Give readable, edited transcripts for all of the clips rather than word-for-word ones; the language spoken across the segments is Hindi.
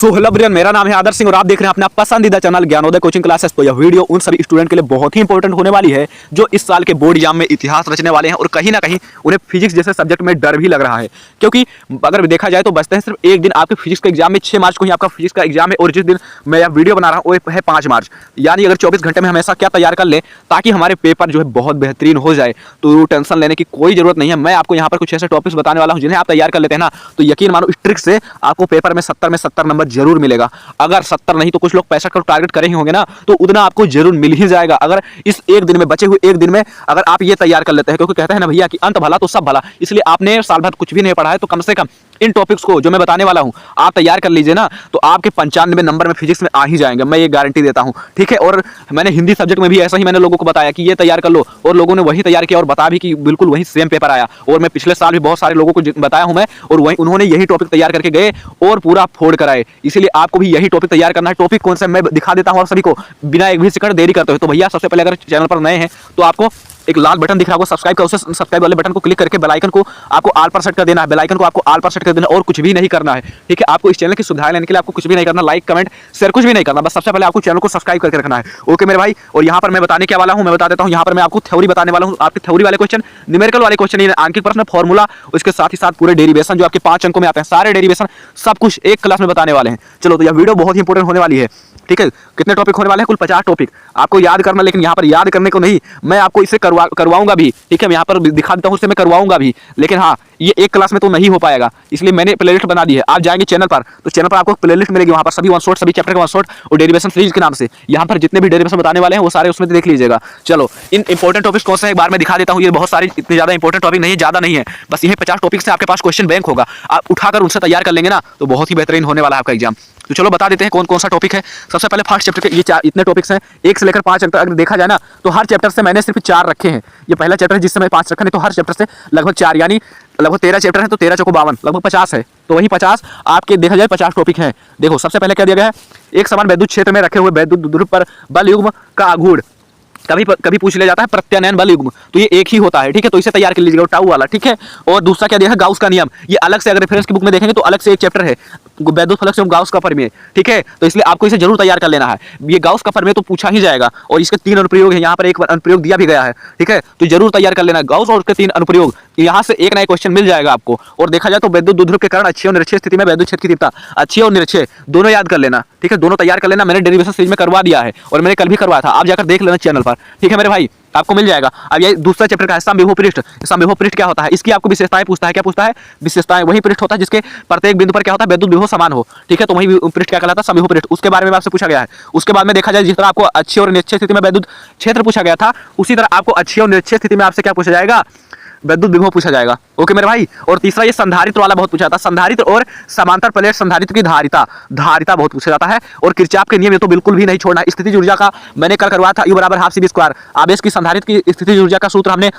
सो हेलो ब्रियन, मेरा नाम है आदर्श सिंह और आप देख रहे हैं अपना पसंदीदा चैनल ज्ञानोदय कोचिंग क्लासेस। तो यह वीडियो उन सभी स्टूडेंट के लिए बहुत ही इंपॉर्टेंट होने वाली है जो इस साल के बोर्ड एग्जाम में इतिहास रचने वाले हैं और कहीं ना कहीं उन्हें फिजिक्स जैसे सब्जेक्ट में डर भी लग रहा है, क्योंकि अगर देखा जाए तो बचते हैं सिर्फ एक दिन आपके फिजिक्स का एग्जाम में। 6 मार्च को ही आपका फिजिक्स का एग्जाम है और जिस दिन मैं यह वीडियो बना रहा हूँ वो है 5 मार्च। यानी अगर 24 घंटे में हमेशा क्या तैयार कर लें ताकि हमारे पेपर जो है बहुत बेहतरीन हो जाए, तो टेंशन लेने की कोई जरूरत नहीं है। मैं आपको यहाँ पर कुछ ऐसे टॉपिक्स बताने वाला हूँ जिन्हें आप तैयार कर लेते हैं ना, तो यकीन मानो इस ट्रिक से आपको पेपर में 70 में 70 नंबर जरूर मिलेगा। अगर 70 नहीं तो कुछ लोग 65 का टारगेट करे ही होंगे ना, तो उतना आपको जरूर मिल ही जाएगा अगर इस एक दिन में, बचे हुए एक दिन में अगर आप ये तैयार कर लेते हैं। क्योंकि कहते हैं ना भैया कि अंत भला तो सब भला, इसलिए आपने साल भर कुछ भी नहीं पढ़ा है तो कम से कम इन टॉपिक्स को जो मैं बताने वाला हूं आप तैयार कर लीजिए ना, तो आपके 95 नंबर में फिजिक्स में आ ही जाएंगे, मैं ये गारंटी देता हूं। ठीक है, और मैंने हिंदी सब्जेक्ट में भी ऐसा ही मैंने लोगों को बताया कि ये तैयार कर लो, और लोगों ने वही तैयार किया और बता भी कि बिल्कुल वही सेम पेपर आया। और मैं पिछले साल भी बहुत सारे लोगों को बताया हूं मैं, और वही उन्होंने यही टॉपिक तैयार करके गए और पूरा फोड़ कराए। इसलिए आपको भी यही टॉपिक तैयार करना है। टॉपिक कौन सा मैं दिखा देता हूं आप सभी को, बिना एक भी सेकंड देरी करते हुए। तो भैया सबसे पहले अगर चैनल पर नए हैं तो आपको एक लाल बटन दिख रहा होगा सब्सक्राइब का, उसे सब्सक्राइब वाले बटन को क्लिक करके बेल आइकन को आपको ऑल पर सेट कर देना है। बेल आइकन को आपको ऑल पर सेट कर देना और कुछ भी नहीं करना है। ठीक है, आपको इस चैनल की सुविधाएं लेने के लिए आपको कुछ भी नहीं करना, लाइक कमेंट शेयर कुछ भी नहीं करना, बस सबसे पहले आपको चैनल को सब्सक्राइब करके रखना है। ओके मेरे भाई, और यहाँ पर मैं बताने क्या वाला हूँ मैं बता देता हूँ। यहाँ पर मैं आपको थ्योरी बताने वाला हूँ, आपके थ्योरी वाले क्वेश्चन, न्यूमेरिकल वाले क्वेश्चन, आंकिक प्रश्न, फॉर्मूला, उसके साथ ही साथ पूरे डेरिवेशन जो आपके 5 अंकों में आते हैं, सारे डेरिवेशन सब कुछ एक क्लास में बताने वाले हैं। चलो, तो यह वीडियो बहुत ही इंपॉर्टेंट होने वाली है। ठीक है, कितने टॉपिक होने वाले हैं? कुल 50 टॉपिक आपको याद करना, लेकिन यहाँ पर याद करने को नहीं, मैं आपको इसे करवाऊंगा भी। ठीक है, मैं यहाँ पर दिखा देता हूँ, उससे मैं करवाऊंगा भी, लेकिन हाँ ये एक क्लास में तो नहीं हो पाएगा, इसलिए मैंने प्लेलिस्ट बना दी है। आप जाएंगे चैनल पर तो चैनल पर आपको प्लेलिस्ट मिलेगी, वहाँ पर सभी वन शॉट, सभी चैप्टर के वन शॉट और डेरिवेशन सीरीज के नाम से यहाँ पर जितने भी डेरिवेशन बताने वाले हैं वो सारे उसमें देख लीजिएगा। चलो, इन इंपॉर्टेंट टॉपिक्स कौन से एक बार मैं दिखा देता हूँ। ये बहुत सारे इतने ज़्यादा इंपॉर्टेंट टॉपिक नहीं है, ज़्यादा नहीं है, बस ये 50 टॉपिक से आपके पास क्वेश्चन बैंक होगा, आप उठाकर उनसे तैयार कर लेंगे ना तो बहुत ही बेहतरीन होने वाला है आपका एग्जाम। तो चलो बता देते हैं कौन कौन सा टॉपिक है। सबसे पहले फर्स्ट चैप्टर के ये इतने टॉपिक्स हैं, 1 से लेकर 5 तक अगर देखा जाए ना, तो हर चैप्टर से मैंने सिर्फ 4 रखे हैं। ये पहला चैप्टर है जिससे मैं 5 रखा, नहीं तो हर चैप्टर से लगभग 4, यानी लगभग 13 चैप्टर है तो 13 चौको 52, लगभग 50 है। तो वही 50 आपके देखा जाए 50 टॉपिक हैं। देखो, सबसे पहले क्या दिया गया है, एक समान वैद्युत क्षेत्र में रखे हुए वैद्युत ध्रुव पर बल युग्म का आघूर्ण कभी पूछ लिया जाता है प्रत्यानयन बल युग्म, तो ये एक ही होता है। ठीक है, तो इसे तैयार कर लीजिएगा, टाउ वाला। ठीक है, और दूसरा क्या दिया है, गाउस का नियम। ये अलग से अगर रेफरेंस की बुक में देखेंगे तो अलग से एक चैप्टर है, वैद्युत फलक से गाउस का प्रमेय। ठीक है, तो इसलिए आपको इसे जरूर तैयार कर लेना है। ये गाउस का प्रमेय तो पूछा ही जाएगा और इसके 3 अनुप्रयोग है, यहाँ पर एक अनुप्रयोग दिया भी गया है। ठीक है, तो जरूर तैयार कर लेना गाउस और उसके 3 अनुप्रयोग, यहाँ से एक नया क्वेश्चन मिल जाएगा आपको। और देखा जाए तो वैद्युत ध्रुव के कारण अक्षीय और निरक्षीय स्थिति में वैद्युत क्षेत्र की तीव्रता, अक्षीय और निरक्षीय दोनों याद कर लेना। ठीक है, दोनों तैयार कर लेना, मैंने डेरिवेशन सीरीज में करवा दिया है और मैंने कल भी करवाया था, आप जाकर देख लेना चैनल पर। ठीक है मेरे भाई, आपको मिल जाएगा। अब ये दूसरा चैप्टर का है समविभव पृष्ठ। समविभव पृष्ठ क्या होता है, इसकी आपको विशेषताएं पूछता है। क्या पूछता है? विशेषताएं। वही पृष्ठ होता है जिसके प्रत्येक बिंदु पर क्या होता है, वैद्युत विभव समान हो। ठीक है, तो वही पृष्ठ क्या कहलाता है, समविभव पृष्ठ। उसके बारे में आपसे पूछा गया है। उसके बाद में देखा जाए जिस तरह आपको अक्षीय और निरक्षीय स्थिति में वैद्युत क्षेत्र पूछा गया था, उसी तरह आपको अक्षीय और निरक्षीय स्थिति में आपसे क्या पूछा जाएगा, वैद्युत विभव पूछा जाएगा। ओके मेरे भाई, और तीसरा ये संधारित्र वाला बहुत पूछा जाता है, संधारित्र और समांतर प्लेट संधारित्र की धारिता, धारिता बहुत पूछा जाता है। और किरचॉफ के नियम ये तो बिल्कुल भी नहीं छोड़ना। स्थितिज ऊर्जा का मैंने कल करवाया था, U = ½ CV²। आवेश की संधारित्र की स्थितिज ऊर्जा का सूत्र हमने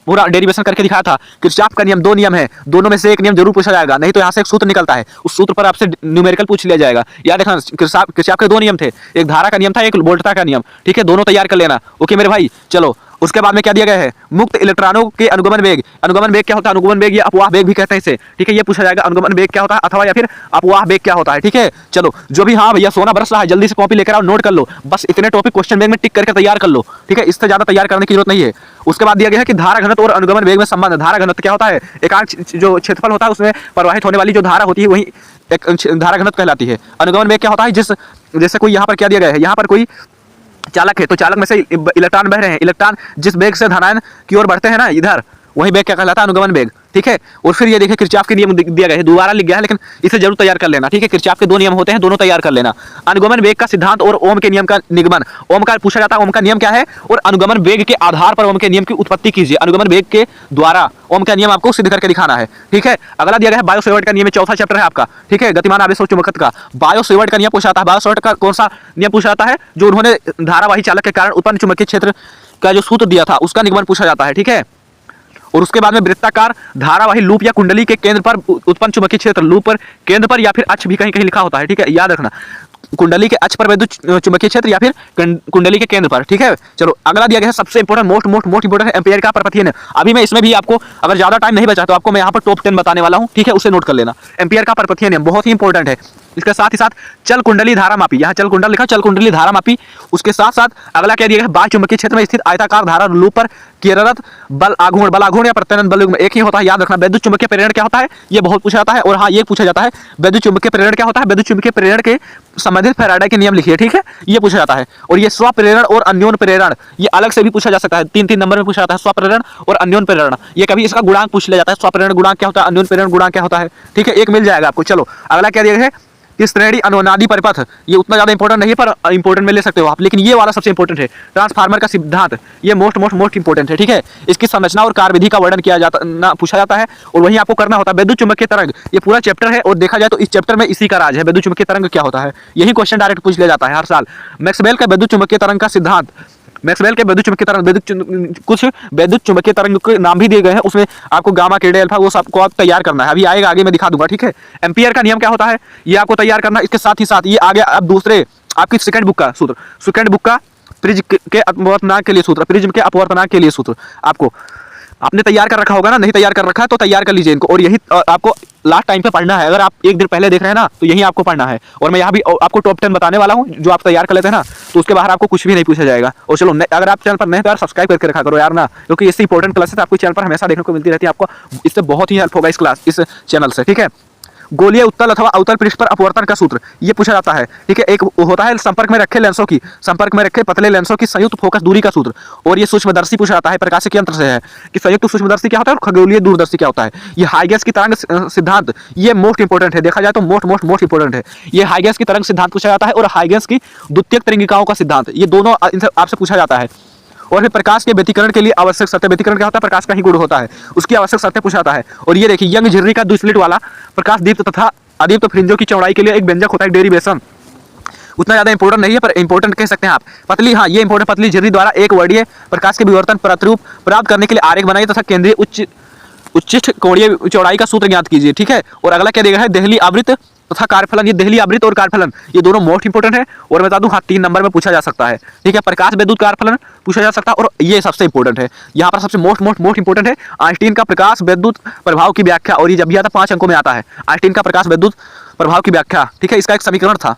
पूरा डेरिवेशन करके दिखाया था। किरचॉफ का नियम 2 नियम है, दोनों में से एक नियम जरूर पूछा जाएगा, नहीं तो यहाँ से एक सूत्र निकलता है, उस सूत्र पर आपसे न्यूमेरिकल पूछ लिया जाएगा। याद रखना, किरचॉफ के 2 नियम थे, एक धारा का नियम था, एक वोल्टता का नियम। ठीक है, दोनों तैयार कर लेना। ओके मेरे भाई, चलो उसके बाद में क्या दिया गया है, मुक्त इलेक्ट्रॉनों के अनुगमन वेग। अनुगमन वेग क्या होता है, अनुगमन वेग या अपवाह वेग भी कहते हैं इसे। ठीक है, ये पूछा जाएगा अनुगमन वेग क्या होता है अथवा या फिर अपवाह वेग क्या होता है। ठीक है, चलो जो भी, हाँ भैया सोना बरस रहा है, जल्दी से कॉपी लेकर आओ, नोट कर लो, बस इतने टॉपिक क्वेश्चन बैंक में टिक करके तैयार कर लो। ठीक है, इससे ज्यादा तैयार करने की जरूरत नहीं है। उसके बाद दिया गया है कि धारा घनत्व और अनुगमन वेग में संबंध। धारा घनत्व क्या होता है, एकांक जो क्षेत्रफल होता है उसमें प्रवाहित होने वाली जो धारा होती है वही एक धारा घनत्व कहलाती है। अनुगमन वेग क्या होता है, जैसे कोई यहाँ पर क्या दिया गया है, यहाँ पर कोई चालक है तो चालक में से इलेक्ट्रॉन बह रहे हैं, इलेक्ट्रॉन जिस वेग से धनायन की ओर बढ़ते हैं ना इधर, वही वेग क्या कहलाता है, अनुगमन वेग। ठीक है, और फिर ये देखिए किरचॉफ के नियम दिया गया है, दोबारा लिख गया है लेकिन इसे जरूर तैयार कर लेना। ठीक है, किरचॉफ के 2 नियम होते हैं, दोनों तैयार कर लेना। अनुगमन वेग का सिद्धांत और ओम के नियम का निगमन। ओम का पूछा जाता है, ओम का नियम क्या है, और अनुगमन वेग के आधार पर ओम के नियम की उत्पत्ति कीजिए। अनुगमन वेग के द्वारा ओम का नियम आपको सिद्ध करके दिखाना है। ठीक है, अगला दिया गया है बायो-सेवर्ट का नियम, चौथा चैप्टर है आपका। ठीक है, गतिमान आवेश और चुंबकत्व का बायो-सेवर्ट का नियम पूछा जाता है। बायो-सेवर्ट का कौन सा नियम पूछा जाता है, जो उन्होंने धारावाही चालक के कारण उत्पन्न चुंबकीय क्षेत्र का जो सूत्र दिया था उसका निगमन पूछा जाता है। ठीक है, और उसके बाद में वृत्ताकार धारावाही लूप या कुंडली के केंद्र पर उत्पन्न चुंबकीय क्षेत्र, लूप पर केंद्र पर या फिर अक्ष भी कहीं कहीं लिखा होता है। ठीक है, याद रखना, कुंडली के अक्ष पर वैद्युत चुंबकीय क्षेत्र या फिर कुंडली के केंद्र पर। ठीक है, चलो अगला दिया गया है सबसे इंपॉर्टेंट, मोस्ट इंपॉर्टेंट है एम्पियर का परपथीय नियम। अभी मैं इसमें भी आपको अगर ज्यादा टाइम नहीं बचा तो आपको मैं यहाँ पर टॉप 10 बताने वाला हूँ। ठीक है, उसे नोट कर लेना। एम्पियर का परपथीय नियम बहुत ही इंपॉर्टेंट है। इसके साथ ही साथ चल कुंडली धारा मापी, यहाँ चल कुंडल लिखा, चल कुंडली धारा मापी। उसके साथ साथ अगला क्या दिया गया है, बाह्य चुंबकीय क्षेत्र में स्थित आयताकार धारा लूप पर कार्यरत बल आघूर्ण या प्रत्यानयन बल युग्म एक ही होता है, याद रखना। वैद्युत चुंबकीय प्रेरण क्या होता है, ये बहुत पूछा जाता है। और हाँ, ये पूछा जाता है वैद्युत चुंबकीय प्रेरण क्या होता है, वैद्युत चुंबकीय प्रेरण के संबंधित फैराडे के नियम लिखिए, ठीक है, ये पूछा जाता है। और ये स्वप्रेरण और अन्योन प्रेरण ये अलग से भी पूछा जा सकता है, 3-3 नंबर में पूछा जाता है, स्वप्रेरण और अन्योन प्रेरण। ये कभी इसका गुणांक पूछ लिया जाता है, स्वप्रेरण गुणांक क्या होता है, अन्योन प्रेरण गुणांक क्या होता है, ठीक है, एक मिल जाएगा आपको। चलो अगला क्या दिया गया है कि श्रेणी अनुनादी परिपथ, ये उतना ज्यादा इंपॉर्टेंट नहीं है पर इंपॉर्टेंट में ले सकते हो आप, लेकिन ये वाला सबसे इंपॉर्टेंट है। ट्रांसफार्मर का सिद्धांत, ये मोस्ट इंपॉर्टेंट है, ठीक है। इसकी संरचना और कार्यविधि का वर्णन किया जाता ना पूछा जाता है, और वहीं आपको करना होता है। वैद्युत चुंबकीय तरंग, ये पूरा चैप्टर है, और देखा जाए तो इस चैप्टर में इसी का राज है, वैद्युत चुंबकीय तरंग क्या होता है, यही क्वेश्चन डायरेक्ट पूछ लिया जाता है हर साल। मैक्सवेल का वैद्युत चुंबकीय तरंग का सिद्धांत, मैक्सवेल के वैद्युत चुंबकीय तरंग, कुछ वैद्युत चुंबकीय तरंग के नाम भी दिए गए हैं, उसमें आपको गामा के अल्फा वो सबको आप तैयार करना है, अभी आएगा आगे मैं दिखा दूंगा, ठीक है। एम्पियर का नियम क्या होता है, ये आपको तैयार करना। इसके साथ ही साथ ये आ गया अब दूसरे आपकी सेकंड बुक का सूत्र, सेकंड बुक का प्रिज्म के अपवर्तनांक के लिए सूत्र, प्रिज्म के अपवर्तनांक के लिए सूत्र आपको आपने तैयार कर रखा होगा ना, नहीं तैयार कर रखा है तो तैयार कर लीजिए इनको, और यही आपको लास्ट टाइम पे पढ़ना है। अगर आप एक दिन पहले देख रहे हैं ना तो यही आपको पढ़ना है, और मैं यहाँ भी आपको टॉप 10 बताने वाला हूँ जो आप तैयार कर लेते हैं ना, तो उसके बाहर आपको कुछ भी नहीं पूछा जाएगा। और चलो अगर आप चैनल पर नए तो यार सब्सक्राइब करके रखा करो यार ना, क्योंकि इससे इंपॉर्टेंट क्लासेस आपको चैनल पर हमेशा देखने को मिलती रहती है, आपको इससे बहुत ही हेल्प होगा इस चैनल से, ठीक है। गोलीय उत्तल अथवा अवतल पृष्ठ पर अपवर्तन का सूत्र, ये पूछा जाता है, ठीक है। एक होता है संपर्क में रखे लेंसों की, संपर्क में रखे पतले लेंसों की संयुक्त फोकस दूरी का सूत्र, और ये सूक्ष्मदर्शी पूछा जाता है, प्रकाशिक यंत्र से है कि संयुक्त सूक्ष्मदर्शी क्या होता है और खगोलीय दूरदर्शी क्या होता है। ये हाइगेस की तरंग सिद्धांत, ये मोस्ट इंपॉर्टेंट है, देखा जाए तो मोस्ट इंपॉर्टेंट है। ये हाइगेस की तरंग सिद्धांत पूछा जाता है, और हाइगेस की द्वितीयक तरंगिकाओं का सिद्धांत, ये दोनों इनसे आपसे पूछा जाता है। और फिर प्रकाश के व्यतिकरण के लिए आवश्यक शर्तें, व्यतिकरण क्या होता है, प्रकाश का ही गुण होता है, उसकी आवश्यक शर्तें पूछा जाता है। और ये देखिए यंग झिर्री का द्विस्लिट वाला प्रकाश दीप्त तथा अदीप्त फ्रिंजों की चौड़ाई के लिए एक व्यंजक होता है, डेरिवेशन। उतना ज्यादा इंपॉर्टेंट नहीं है पर इंपॉर्टेंट कह सकते हैं आप। पतली, हाँ ये इंपॉर्टेंट, पतली झिर्री द्वारा एक वर्णीय प्रकाश के विवर्तन प्रतिरूप प्राप्त करने के लिए आरेख बनाइए तथा केंद्रीय उच्चिष्ट कोणीय चौड़ाई का सूत्र ज्ञात कीजिए, ठीक है। और अगला क्या देगा है, देहली आवृत तथा कार्यफलन, ये देहली आवृत और कार्यफलन ये दोनों मोस्ट इंपॉर्टेंट है, और मैं बता दूं हाँ 3 नंबर में पूछा जा सकता है, ठीक है। प्रकाश विद्युत कार्यफलन पूछा जा सकता है, और ये सबसे इंपॉर्टेंट है, यहाँ पर सबसे मोस्ट इंपॉर्टेंट है आइंस्टीन का प्रकाश विद्युत प्रभाव की व्याख्या, और ये जब भी आता 5 अंकों में आता है, आइंस्टीन का प्रकाश विद्युत प्रभाव की व्याख्या, ठीक है। इसका एक समीकरण था,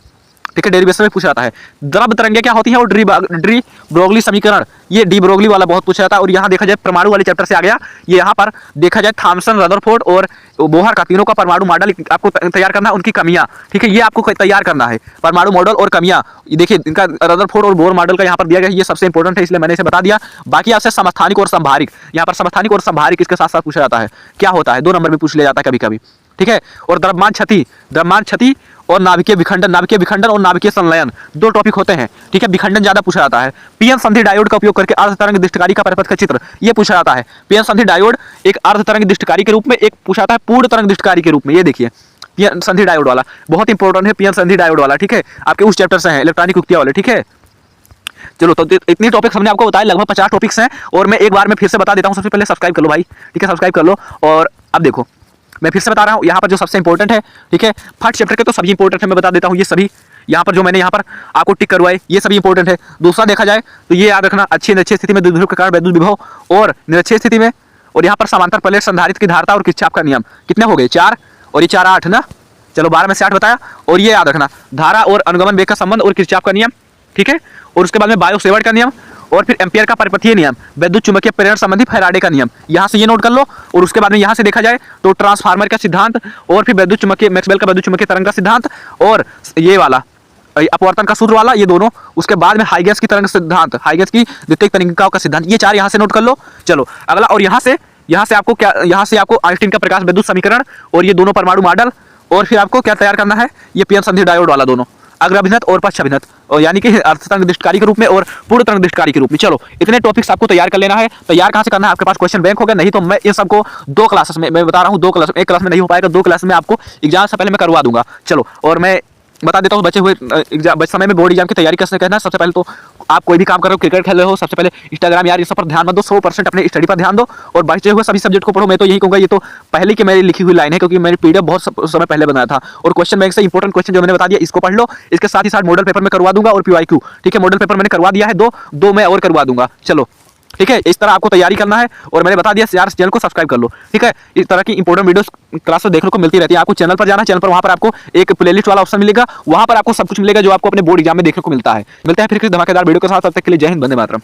ठीक है, डेरिवेशन में पूछा जाता है। द्रव तरंगे क्या होती है, और डी ब्रोगली समीकरण, ये डी ब्रोगली वाला बहुत पूछा जाता है। और यहाँ देखा जाए परमाणु वाले चैप्टर से आ गया, ये यहाँ पर देखा जाए थॉमसन, रदरफोर्ड और बोहर का तीनों का परमाणु मॉडल आपको तैयार करना है, उनकी कमियां, ठीक है, ये आपको तैयार करना है, परमाणु मॉडल और कमियां। देखिए इनका रदरफोर्ड और बोहर मॉडल का यहाँ पर दिया गया है, ये सबसे इंपॉर्टेंट है, इसलिए मैंने इसे बता दिया। बाकी आपसे समस्थानिक और संभारिक, यहाँ पर समस्थानिक और संभारिक इसके साथ साथ पूछा जाता है, क्या होता है, 2 नंबर में पूछ लिया जाता है कभी कभी, ठीक है। और द्रव्यमान क्षति और नाभिकीय विखंडन और नाभिकीय संलयन 2 टॉपिक होते हैं, ठीक है। विखंडन ज्यादा पूछा जाता है। पीएन संधि डायोड का उपयोग करके अर्ध तरंग दृष्टिकारी का परिपथ का चित्र, ये पूछा जाता है। पीएन संधि डायोड एक अर्ध तरंग दृष्टिकारी के रूप में, एक पूछा जाता है पूर्ण तरंग दृष्टिकारी के रूप में, ये देखिए पीएन संधि डायोड वाला बहुत इंपॉर्टेंट है, पीएन संधि डायोड वाला, ठीक है, आपके उस चैप्टर से है, इलेक्ट्रॉनिक युक्तियां वाले, ठीक है। चलो तो इतनी टॉपिक्स हमने आपको बताए, लगभग 50 टॉपिक्स हैं, और मैं एक बार में फिर से बता देता हूँ। सबसे पहले सब्सक्राइब कर लो भाई, ठीक है, सब्सक्राइब कर लो। और अब देखो मैं फिर से बता रहा हूँ, यहाँ पर जो सबसे इंपॉर्टेंट है, ठीक है, फर्स्ट चैप्टर के तो सभी इंपॉर्टेंट है, मैं बता देता हूँ, ये सभी यहाँ पर जो मैंने यहाँ पर आपको टिक करवाए ये सभी इंपॉर्टेंट है। दूसरा देखा जाए तो ये याद रखना, अच्छी निरक्षीय स्थिति में द्विध्रुव के कारण वैद्युत विभव और निरक्षीय स्थिति में, और यहाँ पर समांतर प्लेट संधारित्र की धारता और किरचॉफ का नियम, कितने हो गए 4, और ये 4 8 ना, चलो 12 में से 8 बताया। और ये याद रखना धारा और अनुगमन वेग का संबंध और किरचॉफ का नियम, ठीक है। और उसके बाद में बायो सेवर्ट का नियम, और फिर एम्पियर का परिपथीय नियम, वैद्युत चुंबकीय प्रेरण संबंधी फैराडे का नियम, यहाँ से ये नोट कर लो। और उसके बाद में यहाँ से देखा जाए तो ट्रांसफार्मर का सिद्धांत, और फिर वैद्युत चुंबकीय मैक्सवेल का वैद्युत चुंबकीय तरंग का सिद्धांत, और ये वाला अपवर्तन का सूत्र वाला, ये दोनों। उसके बाद में हाइगेस की तरंग सिद्धांत, हाइगेस की द्वितीयक तरंगिकाओं का सिद्धांत, ये 4 यहाँ से नोट कर लो। चलो अगला, और यहाँ से आपको क्या, यहाँ से आपको आइंस्टीन का प्रकाश विद्युत समीकरण और ये दोनों परमाणु मॉडल, और फिर आपको क्या तैयार करना है, ये पीएन संधि डायोड वाला दोनों, अग्रभिनत और पश्चाभिनत, और यानी कि अर्ध तरंग दृष्टिकारी के रूप में और पूर्ण तरंग दृष्टिकारी के रूप में। चलो इतने टॉपिक्स आपको तैयार कर लेना है। तैयार कहाँ से करना है, आपके पास क्वेश्चन बैंक होगा, नहीं तो मैं इन सबको 2 क्लासेस में, मैं बता रहा हूँ 2 क्लास, एक क्लास में नहीं हो पाएगा, 2 क्लास में आपको एग्जाम से पहले मैं करवा दूंगा। चलो और मैं बता देता हूँ बचे हुए एग्जाम समय में बोर्ड एग्जाम की तैयारी कैसे करना है। सबसे पहले तो आप कोई भी काम कर रहे हो, क्रिकेट खेल रहे हो, सबसे पहले इंस्टाग्राम यार इस सब पर ध्यान मत दो, 100% अपने स्टडी पर ध्यान दो, और बचे हुए सभी सब्जेक्ट को पढ़ो। मैं तो यही कहूँगा, ये तो पहले की मेरी लिखी हुई लाइन है, क्योंकि मैंने पीडीएफ बहुत समय पहले बनाया था, और क्वेश्चन बैंक से इंपॉर्टेंट क्वेश्चन जो मैंने बता दिया इसको पढ़ लो। इसके साथ ही साथ मॉडल पेपर में करवा दूंगा, और पीवाईक्यू, ठीक है, मॉडल पेपर मैंने करवा दिया है, 2 मैं और करवा दूंगा। चलो ठीक है, इस तरह आपको तैयारी करना है और मैंने बता दिया, यार चैनल को सब्सक्राइब कर लो। ठीक है, इस तरह की इंपॉर्टेंट वीडियोस क्लास में देखने को मिलती रहती है। आपको चैनल पर जाना, चैनल पर वहां पर आपको एक प्लेलिस्ट वाला ऑप्शन मिलेगा, वहां पर आपको सब कुछ मिलेगा जो आपको अपने बोर्ड एग्जाम में देखने को मिलता है। मिलते हैं फिर किसी धमाकेदार वीडियो के साथ, तब तक के लिए जय हिंद, वंदे मातरम।